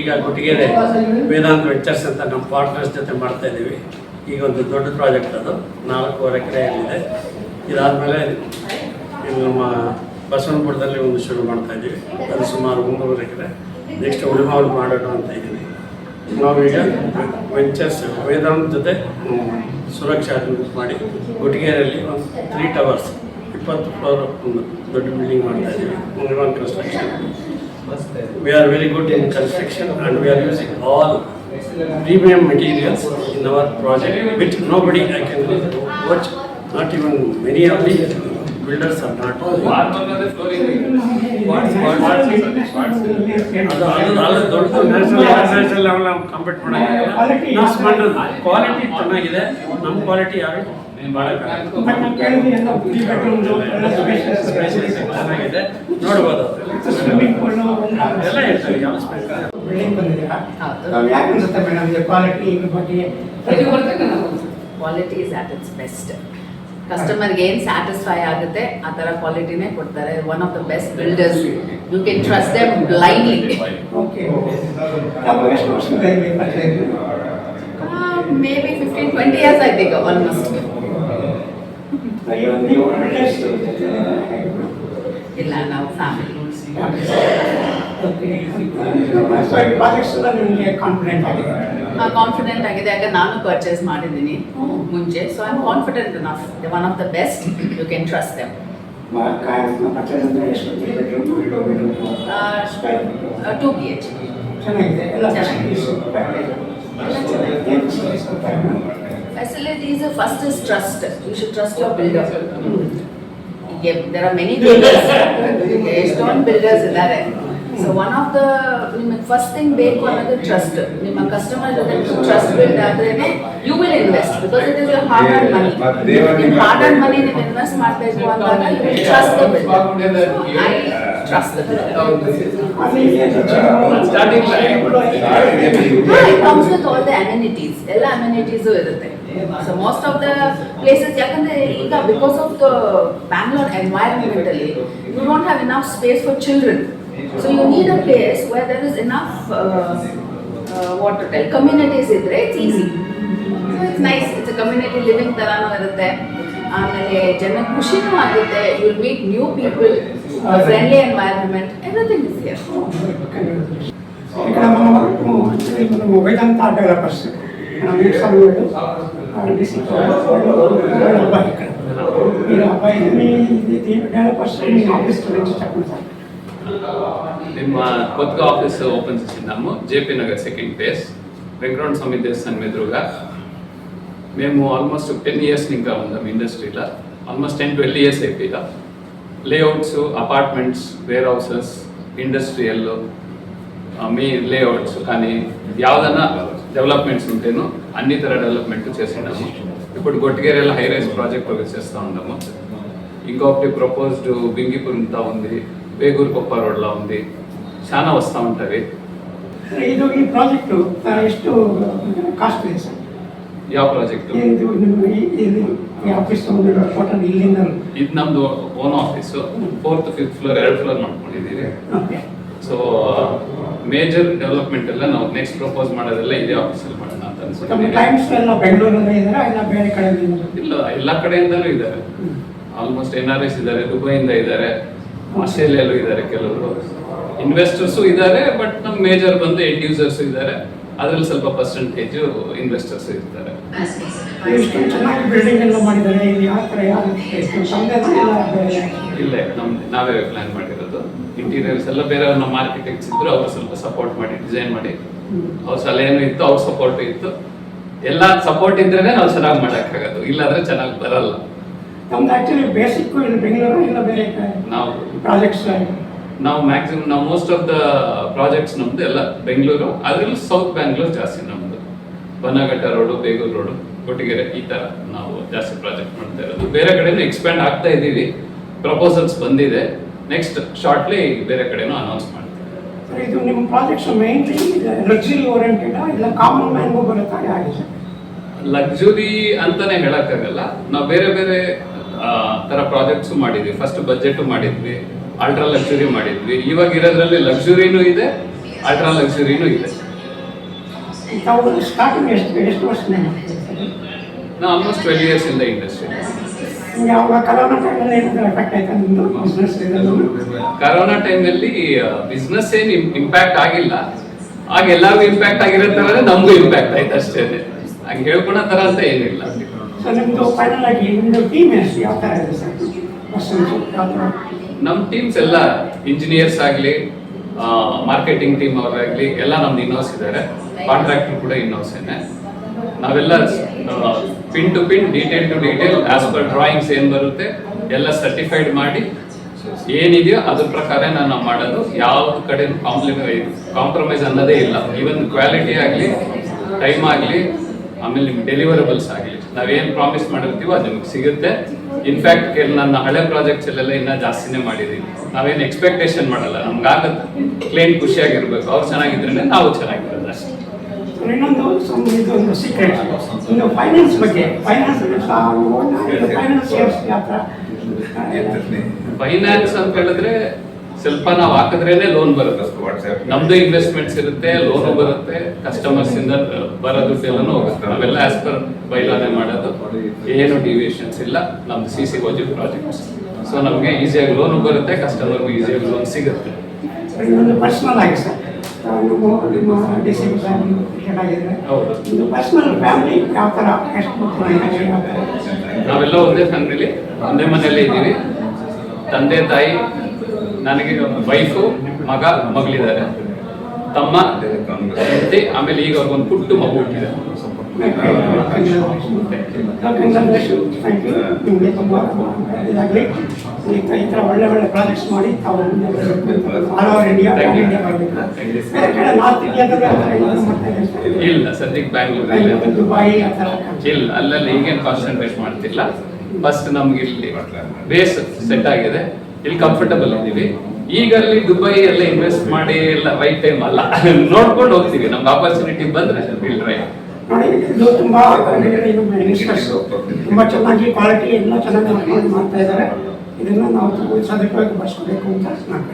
ಈಗ ಗುಟ್ಟಿಗೆರೆ ವೇದಾಂತ ವೆಂಚರ್ಸ್ ಅಂತ ನಮ್ಮ ಪಾರ್ಟ್ನರ್ಸ್ ಜೊತೆ ಮಾಡ್ತಾ ಇದ್ದೀವಿ. ಈಗ ಒಂದು ದೊಡ್ಡ ಪ್ರಾಜೆಕ್ಟ್ ಅದು 4.5 ಎಕರೆಯಲ್ಲಿದೆ. ಇದಾದಮೇಲೆ ನಮ್ಮ ಬಸವನಪುರದಲ್ಲಿ ಒಂದು ಶುರು ಮಾಡ್ತಾ ಇದ್ದೀವಿ, ಅದು ಸುಮಾರು 3 ಎಕರೆ. ನೆಕ್ಸ್ಟ್ ಉಳಿಮಾವಲು ಮಾಡೋಣ ಅಂತ ಇದ್ದೀವಿ. ನಾವೀಗ ವೆಂಚರ್ಸ್ ವೇದಾಂತ ಜೊತೆ ಸುರಕ್ಷಾ ಮಾಡಿ ಗುಟ್ಟಿಗೆರೆಯಲ್ಲಿ ಒಂದು 3 ಟವರ್ಸ್ 20 ಫ್ಲೋರ್ ಒಂದು ದೊಡ್ಡ ಬಿಲ್ಡಿಂಗ್ ಮಾಡ್ತಾ ಇದ್ದೀವಿ. ಉಳಿಮಾವಲು construction. We are very good in construction and we are using all premium materials in our project, which nobody I can watch, not even many of the builders are not. ಅದು ದೊಡ್ಡ national level compete ಮಾಡೋದು. Quality ಚೆನ್ನಾಗಿದೆ, ನಮ್ಮ quality ಯಾರು ಚೆನ್ನಾಗಿದೆ ನೋಡ್ಬೋದು. ಎಲ್ಲ ಇರ್ತದೆ. Quality is at its best. ಕಸ್ಟಮರ್ಗೆ ಏನು ಸ್ಯಾಟಿಸ್ಫೈ ಆಗುತ್ತೆ ಆ ಥರ ಕ್ವಾಲಿಟಿನೇ ಕೊಡ್ತಾರೆ. One of the best builders. You can trust them blindly. Maybe 15-20 years I think almost. ಇಲ್ಲ, ನಾವು ಫ್ಯಾಮಿಲಿ. ಕಾನ್ಫಿಡೆಂಟ್ ಆಗಿದೆ, ಯಾಕೆ ನಾನು ಪರ್ಚೇಸ್ ಮಾಡಿದ್ದೀನಿ ಮುಂಚೆ. So I am confident enough. One of the best. You can trust them. 2 BH. Facilities, first is trust. You should trust your builder. There are many builders. Stone builders idare. So one of the first thing ಬೇಕು ಅನ್ನೋದು trust. ನಿಮ್ಮ customer ಜೊತೆ trust build ಆದ್ರೇನೆ you will invest, because it is your hard and money. ನಿಮ್ಮ hard and money ನೀವು invest ಮಾಡಬೇಕು ಅಂದಾಗ you will trust the builder. I trust the builder. It comes with all the amenities. ಎಲ್ಲ ಅಮ್ಯುನಿಟೀಸು ಇರುತ್ತೆ. So most of the places, ಯಾಕಂದ್ರೆ ಈಗ because of the Bangalore ಎನ್ವೈರನ್ಮೆಂಟಲ್ಲಿ you don't have enough space for children. So you need a place where there is enough what to tell, communities idre it's easy. So it's nice. It's a community living tarano irutte. ಆಮೇಲೆ ಜನ ಖುಷಿನೂ ಆಗುತ್ತೆ. You will meet new people, a friendly environment, everything is here. ఇక్కడ మనము వేదాంత developers ನಿಮ್ಮ కొత్తగా office open చేసినాము. JP Nagar 2nd phase Venkataramana Swamy Devasthanam ఎదురుగా. మేము ఆల్మోస్ట్ 10 years ఇంకా ఉందాం ఇండస్ట్రీలో. ఆల్మోస్ట్ 10-12 years అయిపోయా. Layouts, apartments, warehouses, industrial మీ లేఅవుట్స్ కానీ యావదన్నా డెవలప్మెంట్స్ ఉంటేనో అన్ని తర డెవలప్మెంట్ చేసినాము. ఇప్పుడు గొట్టిగేరేలో హై రైజ్ ప్రాజెక్ట్ ఒకటి చేస్తూ ఉన్నాము. ఇంకొకటి ప్రపోజ్డ్ బింగిపురంతో ఉంది, వేగూరు కొప్ప రోడ్లో ఉంది. చాలా వస్తూ ఉంటుంది. ಇದು ಈ ಪ್ರಾಜೆಕ್ಟು ಎಷ್ಟು ಕಾಸ್ಟ್ ಇದೆ ಸರ್? ಯಾವ ಪ್ರಾಜೆಕ್ಟು? ಇದು ನಮ್ದು own office. 4th 5th floor 2 floor ಮಾಡ್ಕೊಂಡಿದ್ದೀವಿ. ಸೊ ಮೇಜರ್ ಡೆವಲಪ್ಮೆಂಟ್ ಎಲ್ಲ ನಾವು ನೆಕ್ಸ್ಟ್ ಪ್ರಪೋಸ್ ಮಾಡೋದೆಲ್ಲ ಇದೇ ಆಫೀಸಲ್ಲಿ ಮಾಡೋಣ ಅಂತ ಅನ್ಸುತ್ತೆ. ಇಲ್ಲ, ಎಲ್ಲ ಕಡೆಯಿಂದಲೂ ಇದ್ದಾರೆ. ಆಲ್ಮೋಸ್ಟ್ NRS ಇದ್ದಾರೆ, ದುಬೈಯಿಂದ ಇದ್ದಾರೆ, ಆಸ್ಟ್ರೇಲಿಯಲ್ಲೂ ಇದ್ದಾರೆ, ಕೆಲವರು ಇನ್ವೆಸ್ಟರ್ಸು ಇದ್ದಾರೆ. ಬಟ್ ನಮ್ಮ ಮೇಜರ್ ಬಂದು ಎಂಡ್ ಯೂಸರ್ಸು ಇದ್ದಾರೆ. ಅದರಲ್ಲಿ ಸ್ವಲ್ಪ ಪರ್ಸೆಂಟೇಜು ಇನ್ವೆಸ್ಟರ್ಸ್ ಇರ್ತಾರೆ. ಇಲ್ಲ, ನಾವೇ ಪ್ಲಾನ್ ಮಾಡಿರೋದು. ಇಂಟೀರಿಯರ್ಸ್ ಎಲ್ಲ ಬೇರೆ ನಮ್ಮ ಆರ್ಕಿಟೆಕ್ಟ್ಸ್ ಇದ್ರು, ಅವರು ಸ್ವಲ್ಪ ಸಪೋರ್ಟ್ ಮಾಡಿ ಡಿಸೈನ್ ಮಾಡಿ, ಅವ್ರ ಸಲಹೆನೂ ಇತ್ತು, ಅವ್ರ ಸಪೋರ್ಟ್ ಇತ್ತು. ಎಲ್ಲ ಸಪೋರ್ಟ್ ಇದ್ರೆ ನಾವು ಚೆನ್ನಾಗಿ ಮಾಡೋಕ್ಕಾಗೋದು, ಇಲ್ಲಾಂದ್ರೆ ಚೆನ್ನಾಗಿ ಬರಲ್ಲ. ನಾವು ಮ್ಯಾಕ್ಸಿಮಮ್ ನಾವು ಮೋಸ್ಟ್ ಆಫ್ ದ ಪ್ರಾಜೆಕ್ಟ್ಸ್ ನಮ್ದು ಎಲ್ಲ ಬೆಂಗಳೂರು, ಅದರಲ್ಲಿ ಸೌತ್ ಬ್ಯಾಂಗ್ಳೂರ್ ಜಾಸ್ತಿ ನಮ್ದು. ಬನ್ನಘಟ್ಟ ರೋಡು, ಬೇಗೂರು ರೋಡು, ಕೊಟ್ಟಿಗೆರೆ, ಈ ತರ ನಾವು ಜಾಸ್ತಿ ಪ್ರಾಜೆಕ್ಟ್ ಮಾಡ್ತಾ ಇರೋದು. ಬೇರೆ ಕಡೆನೂ ಎಕ್ಸ್ಪ್ಯಾಂಡ್ ಆಗ್ತಾ ಇದ್ದೀವಿ. ಪ್ರಪೋಸಲ್ಸ್ ಬಂದಿದೆ. ನೆಕ್ಸ್ಟ್ ಶಾರ್ಟ್ಲಿ ಬೇರೆ ಕಡೆನೂ ಅನೌನ್ಸ್ ಮಾಡ್ತೀವಿ. ಇದು ನಿಮ್ಮ ಪ್ರಾಜೆಕ್ಟ್ಸ್ ಮೇನ್ಲಿ ಲಕ್ಸುರಿ ಓರಿಯೆಂಟೆಡ್ ಇಲ್ಲ ಕಾಮನ್ ಮ್ಯಾನ್ಗೂ ಬರುತ್ತಾ? ಲಕ್ಸುರಿ ಅಂತಾನೆ ಹೇಳಕ್ಕಾಗಲ್ಲ. ನಾವು ಬೇರೆ ಬೇರೆ ತರ ಪ್ರಾಜೆಕ್ಟ್ಸ್ ಮಾಡಿದ್ವಿ. ಫಸ್ಟ್ ಬಜೆಟ್ ಮಾಡಿದ್ವಿ, ಅಲ್ಟ್ರಾ ಲಕ್ಸುರಿ ಮಾಡಿದ್ವಿ. ಇವಾಗ ಇರೋದ್ರಲ್ಲಿ ಲಕ್ಸುರಿನೂ ಇದೆ, ಅಲ್ಟ್ರಾ ಲಕ್ಸುರಿನೂ ಇದೆ. ತಾವು ಸ್ಟಾರ್ಟಿಂಗ್ ಎಷ್ಟು ವರ್ಷದಿಂದ ನಾವು ಆಲ್ಮೋಸ್ಟ್ 12 ಇಯರ್ಸ್ ಇಂದ ಇಂಡಸ್ಟ್ರಿ. ಯಾವಾಗ ಕರೋನಾ ಟೈಮಲ್ಲಿ ಏನಾದರೂ ಎಫೆಕ್ಟ್ ಆಯ್ತಾ ನಿಮ್ಮದು ಬಿಸ್ನೆಸ್ ಇದೆಲ್ಲ? ಕರೋನಾ ಟೈಮಲ್ಲಿ ಬಿಸ್ನೆಸ್ ಏನು ಇಂಪ್ಯಾಕ್ಟ್ ಆಗಿಲ್ಲ. ಆಗ ಎಲ್ಲರಿಗೂ ಇಂಪ್ಯಾಕ್ಟ್ ಆಗಿರುತ್ತೆ, ನಮಗೂ ಇಂಪ್ಯಾಕ್ಟ್ ಆಯ್ತು ಅಷ್ಟೇ. ಹಂಗೆ ಹೇಳ್ಕೊಳೋ ಥರ ಅಂತ ಏನಿಲ್ಲ. ಸೊ ನಿಮ್ಮದು ಫೈನಲ್ ಆಗಿ ನಿಮ್ಮದು ಟೀಮ್ ಎಷ್ಟು ಯಾವ ಥರ ಇದೆ ಸರ್? ಪರ್ಸನ್ಸು ಯಾವ ಥರ? ನಮ್ಮ ಟೀಮ್ಸ್ ಎಲ್ಲ ಇಂಜಿನಿಯರ್ಸ್ ಆಗಲಿ, ಮಾರ್ಕೆಟಿಂಗ್ ಟೀಮ್ ಅವರಾಗಲಿ ಎಲ್ಲ ನಮ್ದು ಇನ್ಹೌಸ್ ಇದ್ದಾರೆ. ಕಾಂಟ್ರಾಕ್ಟರ್ ಕೂಡ ಇನ್ಹೌಸೇನೆ. ನಾವೆಲ್ಲ pin to pin, detail to detail, as per drawings ಏನು ಬರುತ್ತೆ ಎಲ್ಲ ಸರ್ಟಿಫೈಡ್ ಮಾಡಿ ಏನಿದೆಯೋ ಅದ್ರ ಪ್ರಕಾರ ನಾವು ಮಾಡೋದು. ಯಾವ ಕಡೆ ಕಾಂಪ್ರಮೈಸ್ ಅನ್ನೋದೇ ಇಲ್ಲ. ಈವನ್ ಕ್ವಾಲಿಟಿ ಆಗಲಿ, ಟೈಮ್ ಆಗಲಿ, ಆಮೇಲೆ ನಿಮ್ಗೆ ಡೆಲಿವರಬಲ್ಸ್ ಆಗಲಿ, ನಾವೇನು ಪ್ರಾಮಿಸ್ ಮಾಡಿರ್ತೀವೋ ಅದು ನಿಮ್ಗೆ ಸಿಗುತ್ತೆ. ಇನ್ಫ್ಯಾಕ್ಟ್ ನನ್ನ ಹಳೆ ಪ್ರಾಜೆಕ್ಟ್ಸ್ ಅಲ್ಲೆಲ್ಲ ಇನ್ನೂ ಜಾಸ್ತಿನೇ ಮಾಡಿದ್ದೀವಿ. ನಾವೇನು ಎಕ್ಸ್ಪೆಕ್ಟೇಷನ್ ಮಾಡಲ್ಲ, ನಮ್ಗೆ ಆಗುತ್ತೆ. ಕ್ಲೈಂಟ್ ಖುಷಿಯಾಗಿರ್ಬೇಕು, ಅವ್ರು ಚೆನ್ನಾಗಿದ್ರೆ ನಾವು ಚೆನ್ನಾಗಿರೋದು ಅಷ್ಟೇ. ಇದೊಂದು ಸೀಕ್ರೆಟ್. ಇನ್ನು ಫೈನಾನ್ಸ್ ಬಗ್ಗೆ, ಫೈನಾನ್ಸ್ ಯಾವ ಥರ? ಫೈನಾನ್ಸ್ ಅಂತ ಹೇಳಿದ್ರೆ ಸ್ವಲ್ಪ ನಾವು ಹಾಕಿದ್ರೇನೆ ಲೋನ್ ಬರುತ್ತೆ. ನಮ್ದು ಇನ್ವೆಸ್ಟ್ಮೆಂಟ್ಸ್ ಇರುತ್ತೆ, ಲೋನು ಬರುತ್ತೆ, ಕಸ್ಟಮರ್ಸ್ ಇಂದ ಬರೋ ದುಡ್ಡೆಲ್ಲನೂ ಹೋಗುತ್ತೆ. ನಾವೆಲ್ಲ ಆಸ್ ಪರ್ ಬೈಲಾನೆ ಮಾಡೋದು, ಏನು ಡಿವಿಯೇಷನ್ಸ್ ಇಲ್ಲ. ನಮ್ದು CCOG ಪ್ರಾಜೆಕ್ಟ್ಸ್. ಸೊ ನಮಗೆ ಈಸಿಯಾಗಿ ಲೋನು ಬರುತ್ತೆ, ಕಸ್ಟಮರ್ಗೂ ಈಸಿಯಾಗಿ ಲೋನ್ ಸಿಗುತ್ತೆ. ಇನ್ನೊಂದು ಪರ್ಸನಲ್ ಆಗಿ ಸರ್, ನಿಮ್ಮ DC ಫ್ಯಾಮಿಲಿ ಹೇಗಾಗಿದೆ? ಹೌದು, ಇದು ಪರ್ಸನಲ್ ಫ್ಯಾಮಿಲಿ ಯಾವ ಥರ? ಎಷ್ಟು ನಾವೆಲ್ಲ ಒಂದೇ ಫ್ಯಾಮಿಲಿ, ಒಂದೇ ಮನೆಯಲ್ಲೇ ಇದ್ದೀವಿ. ತಂದೆ ತಾಯಿ, ನನಗೆ ವೈಫು, ಮಗ, ಮಗಳಿದ್ದಾರೆ, ತಮ್ಮ, ಹೆಂಡತಿ, ಆಮೇಲೆ ಈಗ ಅವ್ರಿಗೊಂದು ಪುಟ್ಟು ಮಗು ಹುಟ್ಟಿದೆ. ನಿಮಗೆ ತುಂಬ ಇದಾಗಲಿ. ಈ ಥರ ಒಳ್ಳೆ ಒಳ್ಳೆ ಪ್ರಾಜೆಕ್ಟ್ಸ್ ಮಾಡಿ ತಾವು ಆಲ್ ಓವರ್ ಇಂಡಿಯಾ ನಾರ್ತ್ ಇಂಡಿಯಾದಲ್ಲಿ ಇಲ್ಲ ಸದ್ಯಕ್ಕೆ ಬ್ಯಾಂಗ್ಳೂರಲ್ಲಿ ದುಬೈ ಆ ಥರ ಇಲ್ಲ, ಅಲ್ಲೆಲ್ಲ ಈಗೇನು ಕಾನ್ಸಂಟ್ರೇಟ್ ಮಾಡ್ತಿಲ್ಲ. ಫಸ್ಟ್ ನಮ್ಗೆ ಇಲ್ಲಿ ಬೇಸ್ ಸೆಟ್ ಆಗಿದೆ, ಇಲ್ಲಿ ಕಂಫರ್ಟಬಲ್ ಇದ್ದೀವಿ. ಈಗ ಅಲ್ಲಿ ದುಬೈ ಎಲ್ಲ ಇನ್ವೆಸ್ಟ್ ಮಾಡಿ ಎಲ್ಲ ರೈಟ್ ಟೈಮ್ ಅಲ್ಲ, ನೋಡ್ಕೊಂಡು ಹೋಗ್ತೀವಿ. ನಮ್ಗೆ ಆಪರ್ಚುನಿಟಿ ಬಂದ್ರೆ ಇಲ್ಲಿ ರೈಟ್ ನೋಡಿ. ಇದು ತುಂಬ ತುಂಬ ಚೆನ್ನಾಗಿ ಕ್ವಾಲಿಟಿ ಎಲ್ಲ ಚೆನ್ನಾಗಿ ಮಾಡ್ತಾ ಇದ್ದಾರೆ. ಇದನ್ನು ನಾವು ಸದುಪಯೋಗ ಪಡಿಸ್ಕೋಬೇಕು ಅಂತ ನಾನು